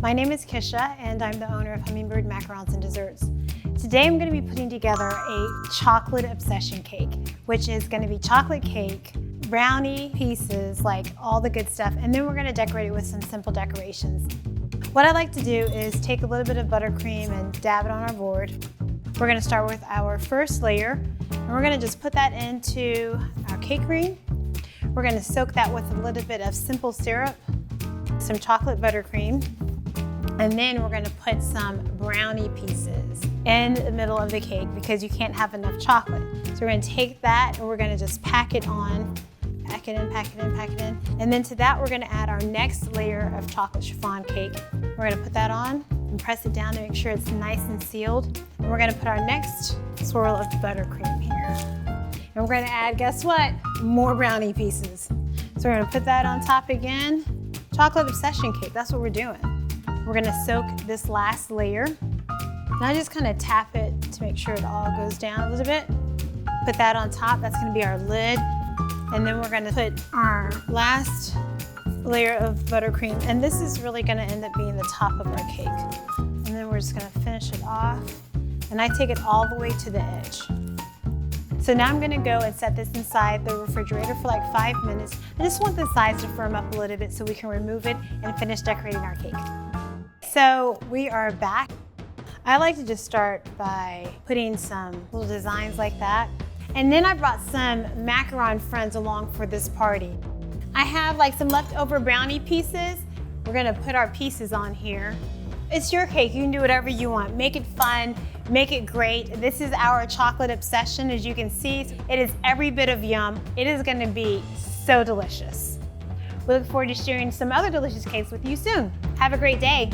My name is Kisha, and I'm the owner of Hummingbird Macarons and Desserts. Today I'm going to be putting together a chocolate obsession cake, which is going to be chocolate cake, brownie pieces, like all the good stuff, and then we're going to decorate it with some simple decorations. What I like to do is take a little bit of buttercream and dab it on our board. We're going to start with our first layer, and we're going to just put that into our cake ring. We're going to soak that with a little bit of simple syrup, some chocolate buttercream, and then we're going to put some brownie pieces in the middle of the cake because you can't have enough chocolate. So we're going to take that and we're going to just pack it on, pack it in, pack it in, pack it in. And then to that we're going to add our next layer of chocolate chiffon cake. We're going to put that on and press it down to make sure it's nice and sealed. And we're going to put our next swirl of buttercream here. And we're going to add, guess what? More brownie pieces. So we're going to put that on top again. Chocolate obsession cake, that's what we're doing. We're gonna soak this last layer. Now just kind of tap it to make sure it all goes down a little bit. Put that on top, that's gonna be our lid. And then we're gonna put our last layer of buttercream. And this is really gonna end up being the top of our cake. And then we're just gonna finish it off. And I take it all the way to the edge. So now I'm gonna go and set this inside the refrigerator for like 5 minutes. I just want the sides to firm up a little bit so we can remove it and finish decorating our cake. So we are back. I like to just start by putting some little designs like that. And then I brought some macaron friends along for this party. I have like some leftover brownie pieces. We're gonna put our pieces on here. It's your cake, you can do whatever you want. Make it fun, make it great. This is our chocolate obsession. As you can see, it is every bit of yum. It is gonna be so delicious. We look forward to sharing some other delicious cakes with you soon. Have a great day.